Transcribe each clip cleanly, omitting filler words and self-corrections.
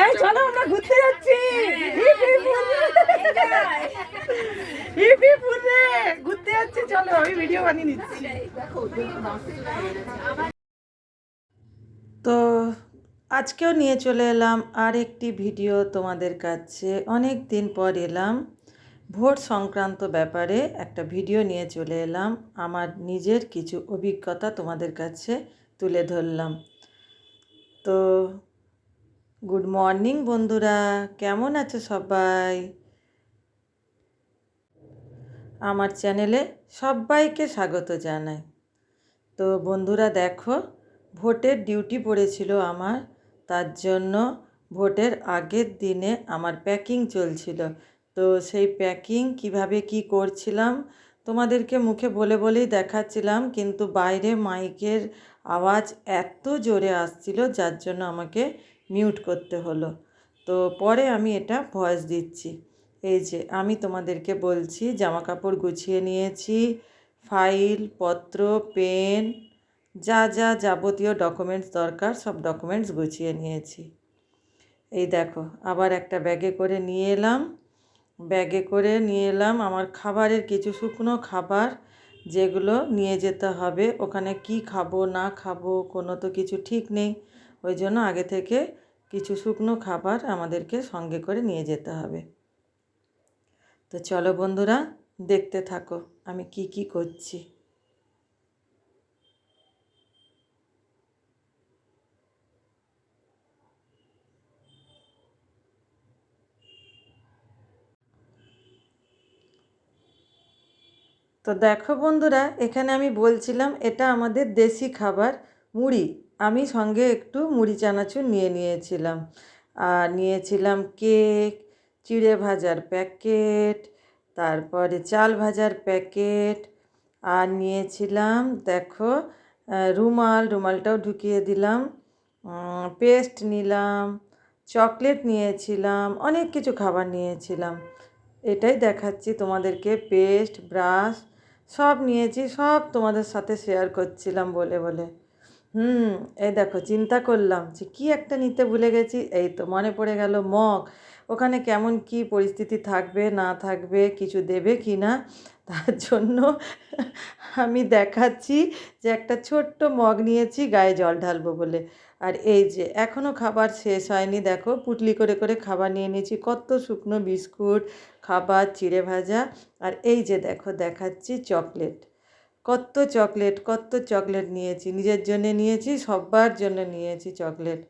এই চলো আমরা ঘুরতে যাচ্ছি। ঘুরতে যাচ্ছি, চলো আমি ভিডিও বানিয়ে নিচ্ছি। তো আজকেও নিয়ে চলে এলাম আর একটি ভিডিও তোমাদের কাছে। অনেক দিন পর এলাম, ভোট সংক্রান্ত ব্যাপারে একটা ভিডিও নিয়ে চলে এলাম। আমার নিজের কিছু অভিজ্ঞতা তোমাদের কাছে তুলে ধরলাম। তো গুড মর্নিং বন্ধুরা, কেমন আছো সবাই? আমার চ্যানেলে সবাইকে স্বাগত জানাই। তো বন্ধুরা দেখো, ভোটের ডিউটি পড়েছিল আমার, তার জন্য ভোটের আগের দিনে আমার প্যাকিং চলছিল। তো সেই প্যাকিং কিভাবে কি করছিলাম তোমাদেরকে মুখে বলে বলেই দেখাচ্ছিলাম, কিন্তু বাইরে মাইকের আওয়াজ এত জোরে আসছিল যার জন্য আমাকে মিউট করতে হলো। তো পরে আমি এটা ভয়েস দিচ্ছি। এই যে আমি তোমাদেরকে বলছি, জামা কাপড় গুছিয়ে নিয়েছি, ফাইল পত্র পেন যা যা যাবতীয় ডকুমেন্টস দরকার সব ডকুমেন্টস গুছিয়ে নিয়েছি। এই দেখো আবার একটা ব্যাগে করে নিয়ে এলাম আমার খাবারের কিছু শুকনো খাবার, যেগুলো নিয়ে যেতে হবে। ওখানে কি খাবো না খাবো কোনো তো কিছু ঠিক নেই, ওই জন্য আগে থেকে কিছু শুকনো খাবার আমাদেরকে সঙ্গে করে নিয়ে যেতে হবে। তো চলো বন্ধুরা, দেখতে থাকো আমি কি কি করছি। তো দেখো বন্ধুরা, এখানে আমি বলছিলাম এটা আমাদের দেশি খাবার মুড়ি। আমি সঙ্গে একটু মুড়ি চানাচুর নিয়ে নিয়েছিলাম, আর নিয়েছিলাম কেক, চিড়ে ভাজার প্যাকেট, তারপরে চাল ভাজার প্যাকেট, আর নিয়েছিলাম দেখো রুমালটাও ঢুকিয়ে দিলাম, পেস্ট নিলাম, চকলেট নিয়েছিলাম, অনেক কিছু খাবার নিয়েছিলাম। এটাই দেখাচ্ছি তোমাদেরকে, পেস্ট ব্রাশ সব নিয়েছি, সব তোমাদের সাথে শেয়ার করছিলাম বলে বলে। এই দেখো চিন্তা করলাম যে কী একটা নিতে ভুলে গেছি, এই তো মনে পড়ে গেল মগ। ওখানে কেমন কি পরিস্থিতি থাকবে না থাকবে, কিছু দেবে কি না, তার জন্য আমি দেখাচ্ছি যে একটা ছোট্ট মগ নিয়েছি গায়ে জল ঢালবো বলে। আর এই যে এখনও খাবার শেষ হয়নি, দেখো পুটলি করে করে খাবার নিয়ে নিয়েছি, কত শুকনো বিস্কুট খাবার চিড়ে ভাজা। আর এই যে দেখো দেখাচ্ছি চকলেট, কত চকলেট নিয়েছি, নিজের জন্য নিয়েছি, সবার জন্য নিয়েছি চকলেট।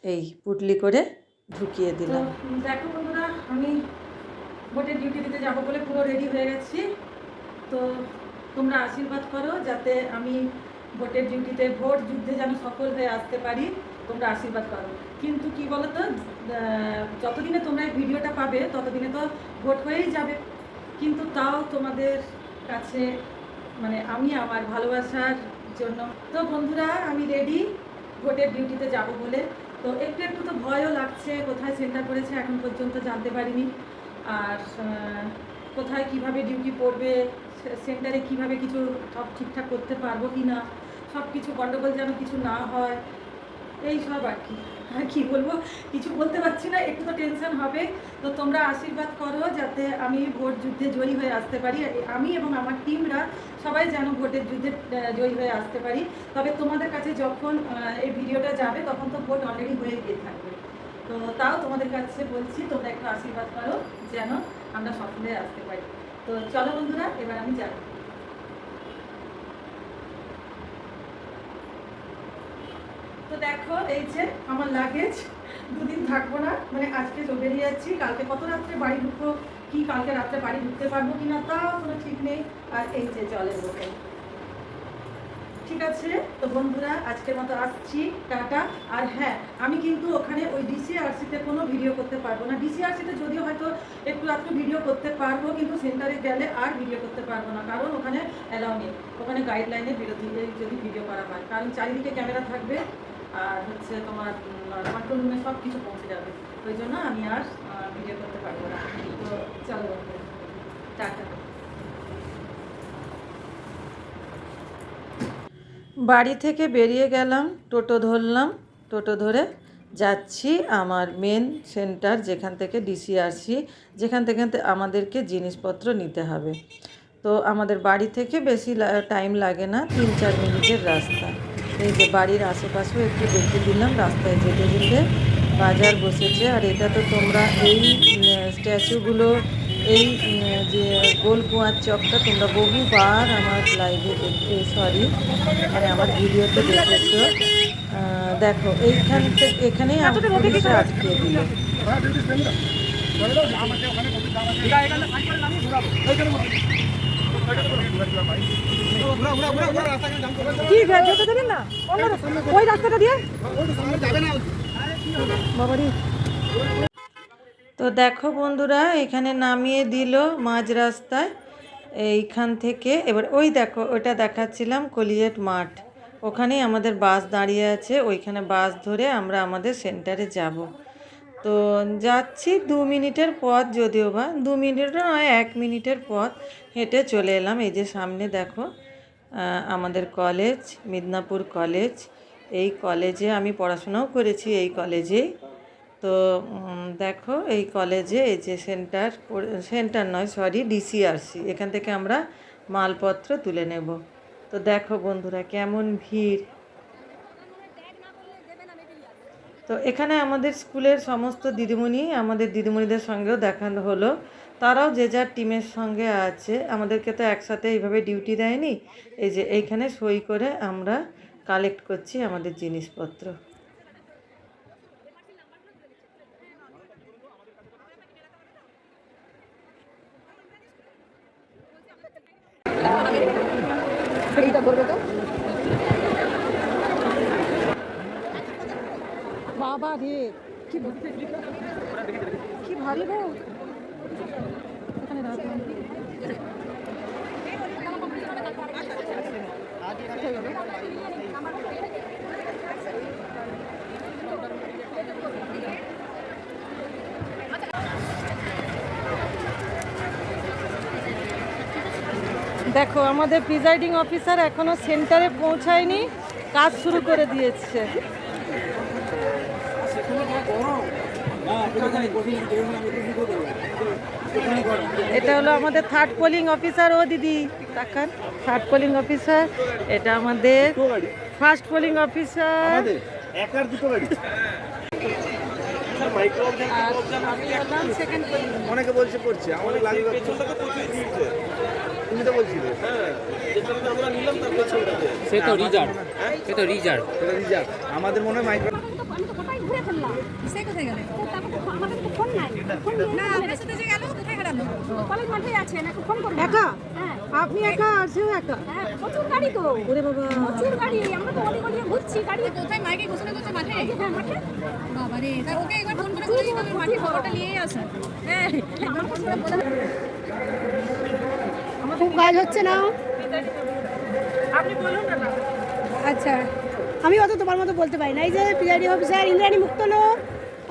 এই পুটলি করে ঢুকিয়ে দিলাম। দেখো বন্ধুরা, আমি ভোটের ডিউটি দিতে যাবো বলে পুরো রেডি হয়ে গেছি। তো তোমরা আশীর্বাদ করো যাতে আমি ভোটের ডিউটিতে ভোট যুদ্ধে যেন সফল হয়ে আসতে পারি, তোমরা আশীর্বাদ করো। কিন্তু কি বলো তো, যতদিনে তোমরা এই ভিডিওটা পাবে ততদিনে তো ভোট হয়েই যাবে, কিন্তু তাও তোমাদের কাছে মানে আমি আমার ভালোবাসার জন্য। তো বন্ধুরা আমি রেডি ভোটের ডিউটিতে যাব বলে। তো একটু একটু তো ভয়ও লাগছে, কোথায় সেন্টার পড়েছে এখন পর্যন্ত জানতে পারিনি, আর কোথায় কিভাবে ডিউটি পড়বে, সেন্টারে কিভাবে কিছু সব ঠিকঠাক করতে পারবো কি না, সব কিছু গণ্ডগোল যেন কিছু না হয়, এই সব আর কি। আর কী বলবো, কিছু বলতে পারছি না, একটু তো টেনশন হবে। তো তোমরা আশীর্বাদ করো যাতে আমি ভোট যুদ্ধে জয়ী হয়ে আসতে পারি, আমি এবং আমার টিমরা সবাই যেন ভোটের যুদ্ধে জয়ী হয়ে আসতে পারি। তবে তোমাদের কাছে যখন এই ভিডিওটা যাবে তখন তো ভোট অলরেডি হয়ে গিয়ে থাকবে, তো তাও তোমাদের কাছে বলছি তোমরা একটু আশীর্বাদ করো যেন আমরা সফল হয়ে আসতে পারি। তো চলো বন্ধুরা, এবার আমি যাই। তো দেখো এই যে আমার লাগেজ, দুদিন থাকবো না, মানে আজকে তো বেরিয়ে যাচ্ছি, কালকে কত রাত্রে বাড়ি ঢুকবো, কি কালকে রাত্রে বাড়ি ঢুকতে পারবো কি না তাও কোনো ঠিক নেই। আর এই যে জলের বোতল, ঠিক আছে। তো বন্ধুরা আজকের মতো আসছি, টাটা। আর হ্যাঁ, আমি কিন্তু ওখানে ওই ডিসিআরসিতে কোনো ভিডিও করতে পারবো না। ডিসিআরসিতে যদিও হয়তো একটু আধটু ভিডিও করতে পারবো, কিন্তু সেন্টারে গেলে আর ভিডিও করতে পারবো না, কারণ ওখানে অ্যালাউ নেই, ওখানে গাইডলাইনের বিরোধী যদি ভিডিও করা হয়, কারণ চারিদিকে ক্যামেরা থাকবে আর হচ্ছে তোমার কন্ট্রোল রুমে সব কিছু পৌঁছে যাবে, ওই জন্য আমি আর ভিডিও করতে পারবো না। তো চলো বন্ধুরা, টাটা। বাড়ি থেকে বেরিয়ে গেলাম, টোটো ধরলাম, টোটো ধরে যাচ্ছি আমার মেন সেন্টার, যেখান থেকে ডিসিআরসি, যেখান থেকে আমাদেরকে জিনিসপত্র নিতে হবে। তো আমাদের বাড়ি থেকে বেশি টাইম লাগে না, 3-4 মিনিটের রাস্তা। এই যে বাড়ির আশেপাশেও একটু দেখে দিলাম, রাস্তায় যেতে যেতে বাজার বসেছে। আর এটা তো তোমরা এই স্ট্যাচুগুলো, এই যে গোল কুয়ার চকটা তোমরা বহুবার আমার লাইভে মানে আমার ভিডিওতে দেখেছো। দেখো এইখান থেকে এখানেই পুলিশে আটকিয়ে দিল। তো দেখো বন্ধুরা, এখানে নামিয়ে দিল মাঝ রাস্তায় এইখান থেকে। এবার ওই দেখো, ওটা দেখাচ্ছিলাম কলিয়েট মাঠ, ওখানেই আমাদের বাস দাঁড়িয়ে আছে। ওইখানে বাস ধরে আমরা আমাদের সেন্টারে যাব। তো যাচ্ছি 2 মিনিটের পথ, যদিও বা 2 মিনিটও নয়, 1 মিনিটের পথ হেঁটে চলে এলাম। এই যে সামনে দেখো আমাদের কলেজ, মিদনাপুর কলেজ। এই কলেজে আমি পড়াশোনাও করেছি, এই কলেজেই। তো দেখো এই কলেজে এই যে সেন্টার নয়, সরি, ডিসিআরসি, এখান থেকে আমরা মালপত্র তুলে নেব। তো দেখো বন্ধুরা কেমন ভিড়। তো এখানে আমাদের স্কুলের সমস্ত দিদিমণি, আমাদের দিদিমণিদের সঙ্গেও দেখা হলো। তারাও যে যার টিমের সঙ্গে আছে, আমাদেরকে তো একসাথে এইভাবে ডিউটি দেয়নি। এই যে এইখানে সই করে আমরা কালেক্ট করছি আমাদের জিনিসপত্র। বাবা রে, কি ভারী গো। দেখো আমাদের প্রিজাইডিং অফিসার এখনো সেন্টারে পৌঁছায়নি, কাজ শুরু করে দিয়েছে। এটা হলো আমাদের 3rd পোলিং অফিসার। ও দিদি তাকান, 3rd পোলিং অফিসার। এটা আমাদের 1st পোলিং অফিসার। অনেকে বলছে করছে, আমাদের লাগবে তুমি তো বলছিলে সে তো রিজার্ভ, সে তো রিজার্ভ, আমাদের মনে হয় মাইক্রো আপনি একা আর সেও একা? প্রচুর গাড়ি তো, ওরে বাবা, প্রচুর গাড়ি। আমরা তো অনেক অনেক ঘুরছি গাড়ি। কোথায় মাইকে ঘোষণা করছে মাঠে? হ্যাঁ মাঠে। বাবা রে, তা ওকে একবার ফোন করে বলে দিতে হবে মাঠে খবরটা নিয়ে আসো। হ্যাঁ আমার কাছে বলে খুব কাজ হচ্ছে না। আপনি বলুন না। আচ্ছা, আমি অত তোমার মতো বলতে পারি না। এই যে প্রিজাইডিং অফিসার ইন্দ্রাণী মুক্তলো,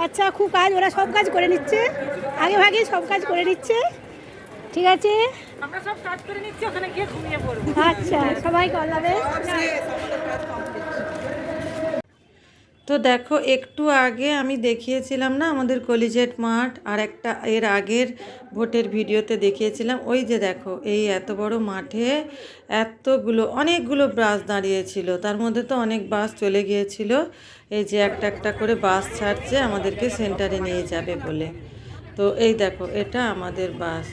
আচ্ছা খুব কাজ, ওরা সব কাজ করে নিচ্ছে, আগে ভাগে সব কাজ করে নিচ্ছে। ঠিক আছে, আমরা সব কাজ করে নিচ্ছি, ওখানে গিয়ে ঘুমিয়ে পড়বো। আচ্ছা সবাইকে আল্লাহ হাফেজ। তো দেখো একটু আগে আমি দেখিয়েছিলাম না আমাদের কলিজেট মাঠ, আর একটা এর আগের ভোটের ভিডিওতে দেখিয়েছিলাম। ওই যে দেখো এই এত বড় মাঠে অনেকগুলো বাস দাঁড়িয়েছিল, তার মধ্যে তো অনেক বাস চলে গিয়েছিল। এই যে একটা একটা করে বাস ছাড়ছে আমাদেরকে সেন্টারে নিয়ে যাবে বলে। তো এই দেখো এটা আমাদের বাস।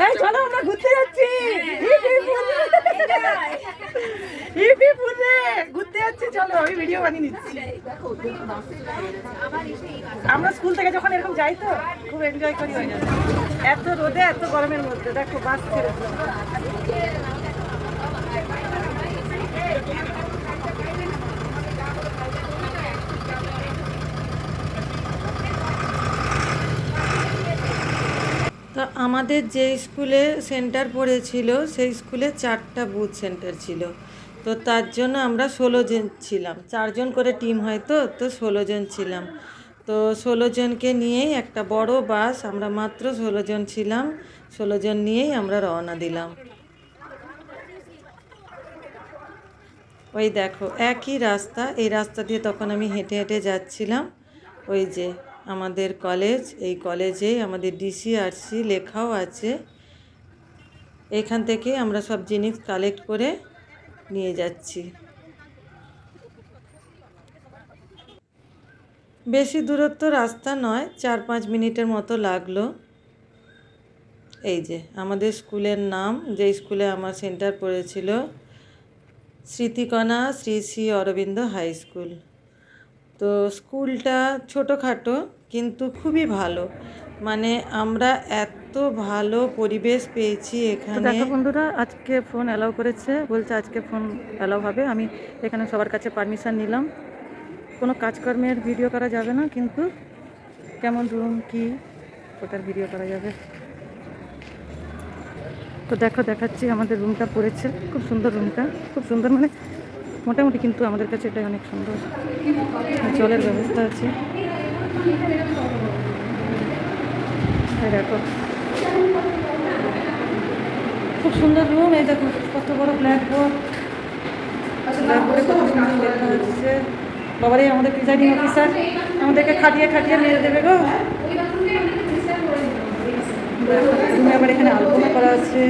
এই চলো আমরা ঘুরতে যাচ্ছি, ঘুরতে যাচ্ছি, চলো আমি ভিডিও বানিয়ে নিচ্ছি। আমরা স্কুল থেকে যখন এরকম যাই তো খুব এনজয় করি। এত রোদে এত গরমের মধ্যে দেখো বাস ছেড়েছে। তো আমাদের যে স্কুলে সেন্টার পড়েছিল সেই স্কুলে 4টা বুথ সেন্টার ছিল। তো তার জন্য আমরা 16 জন ছিলাম, 4 জন করে টিম হয়, তো 16 জন ছিলাম। তো 16 জনকে নিয়েই একটা বড় বাস, আমরা মাত্র 16 জন ছিলাম, 16 জন নিয়েই আমরা রওনা দিলাম। ওই দেখো একই রাস্তা, এই রাস্তা দিয়ে তখন আমি হেঁটে হেঁটে যাচ্ছিলাম। ওই যে আমাদের কলেজ, এই কলেজে আমাদের ডিসিআরসি লেখাও আছে। এখান থেকে আমরা সব জিনিস কালেক্ট করে নিয়ে যাচ্ছি। বেশি দূরত্ব রাস্তা নয়, 4-5 মিনিটের মতো লাগলো। এই যে আমাদের স্কুলের নাম, যে স্কুলে আমার সেন্টার পড়েছিল, স্মৃতিকণা শ্রী শ্রী অরবিন্দ হাই স্কুল। তো স্কুলটা ছোটোখাটো কিন্তু খুবই ভালো, মানে আমরা এত ভালো পরিবেশ পেয়েছি এখানে। দেখো বন্ধুরা, আজকে ফোন অ্যালাউ করেছে, বলছে আজকে ফোন অ্যালাউ হবে। আমি এখানে সবার কাছে পারমিশন নিলাম। কোনো কাজকর্মের ভিডিও করা যাবে না, কিন্তু কেমন রুম কি ওটার ভিডিও করা যাবে। তো দেখো দেখাচ্ছি আমাদের রুমটা পড়েছে, খুব সুন্দর রুমটা, খুব সুন্দর মানে মোটামুটি, কিন্তু আমাদের কাছে এটা অনেক সুন্দর। জলের ব্যবস্থা আছে, এই দেখো খুব সুন্দর রুম। এই দেখো কত বড় ব্ল্যাকবোর্ড, ব্ল্যাকবোর্ডে কত সুন্দর লেখা হচ্ছে। বাবারে আমাদের প্রিজাইডিং অফিসার আমাদেরকে খাটিয়ে খাটিয়ে মেরে দেবে গো। রুমে আবার এখানে আলপনা করা আছে।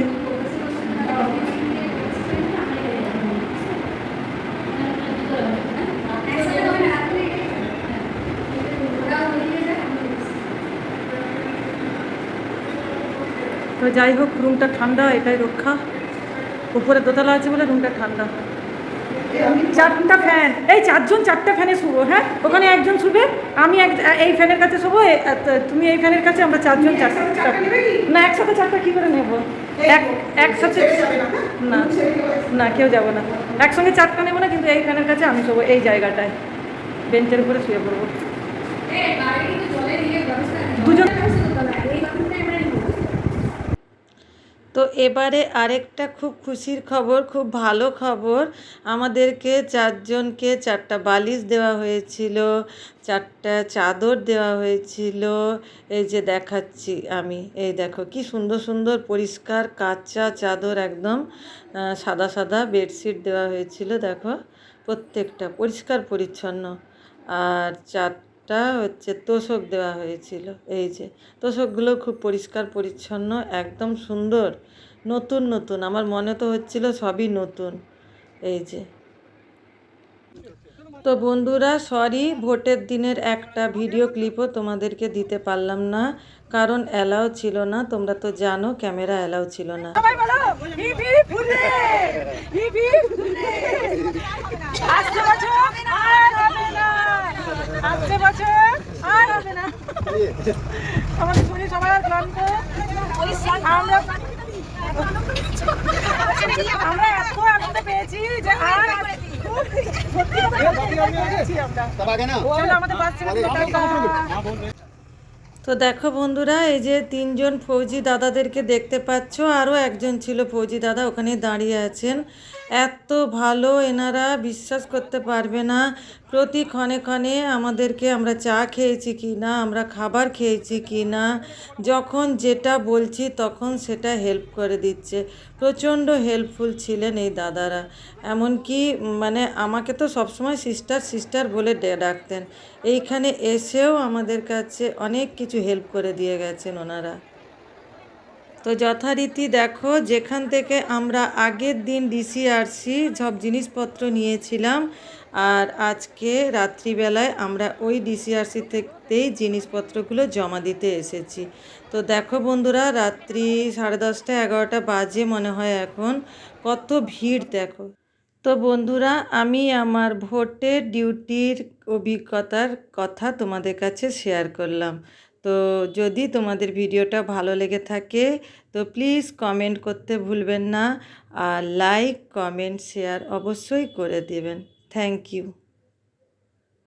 তো যাই হোক, রুমটা ঠান্ডা, এটাই রক্ষা। উপরে দোতলা আছে বলে রুমটা ঠান্ডা। 4টা ফ্যান, এই 4জন 4টা ফ্যানে শুবো। হ্যাঁ, ওখানে একজন শুবে, আমি এই ফ্যানের কাছে শুবো, তুমি এই ফ্যানের কাছে, আমরা 4জন 4টা। না, একসাথে 4টা কী করে নেবো? একসাথে না, না কেউ যাবো না, একসঙ্গে 4টা নেবো না, কিন্তু এই ফ্যানের কাছে আমি শুবো, এই জায়গাটায় বেঞ্চের উপরে শুয়ে পড়বো। দুজন। তো এবারে আরেকটা খুব খুশির খবর, খুব ভালো খবর। আমাদেরকে 4জনকে 4টা বালিশ দেওয়া হয়েছিল, 4টা চাদর দেওয়া হয়েছিল। এই যে দেখাচ্ছি আমি, এই দেখো কি সুন্দর সুন্দর পরিষ্কার কাঁচা চাদর, একদম সাদা সাদা বেডশিট দেওয়া হয়েছিল। দেখো প্রত্যেকটা পরিষ্কার পরিচ্ছন্ন। আর 4টা হচ্ছে তোষক দেওয়া হয়েছিল। এই যে তোষকগুলো খুব পরিষ্কার পরিচ্ছন্ন, একদম সুন্দর, নতুন নতুন। আমার মনে তো হচ্ছিল সবই নতুন। এই যে। তো বন্ধুরা, সরি, ভোটের দিনের একটা ভিডিও ক্লিপও তোমাদেরকে দিতে পারলাম না, কারণ অ্যালাউ ছিল না। তোমরা তো জানো ক্যামেরা অ্যালাউ ছিল না। আমাদের শরীর সবাই ক্লান্ত, আমরা এত আনন্দ পেয়েছি যে তো দেখো বন্ধুরা, এই যে 3জন ফৌজি দাদাদেরকে দেখতে পাচ্ছ, আরও একজন ছিল ফৌজি দাদা, ওখানে দাঁড়িয়ে আছেন। এত ভালো এনারা, বিশ্বাস করতে পারবে না। প্রতি ক্ষণে ক্ষণে আমাদেরকে, আমরা চা খেয়েছি কি না, আমরা খাবার খেয়েছি কি না, যখন যেটা বলছি তখন সেটা হেল্প করে দিচ্ছে। প্রচণ্ড হেল্পফুল ছিলেন এই দাদারা। এমনকি মানে আমাকে তো সবসময় সিস্টার সিস্টার বলে ডাকতেন, এইখানে এসেও আমাদের কাছে অনেক কিছু হেল্প করে দিয়ে গেছেন ওনারা। তো যথারীতি দেখো, যেখান থেকে আমরা আগের দিন ডিসিআরসি সব জিনিসপত্র নিয়েছিলাম, আর আজকে রাত্রিবেলায় আমরা ওই ডিসিআরসি থেকেই জিনিসপত্রগুলো জমা দিতে এসেছি। তো দেখো বন্ধুরা, রাত্রি 10:30 11টা বাজে মনে হয় এখন, কত ভিড় দেখো। তো বন্ধুরা, আমি আমার ভোটের ডিউটির অভিজ্ঞতার কথা তোমাদের কাছে শেয়ার করলাম। তো যদি তোমাদের ভিডিওটা ভালো লেগে থাকে তো প্লিজ কমেন্ট করতে ভুলবেন না, আর লাইক কমেন্ট শেয়ার অবশ্যই করে দেবেন। Thank you.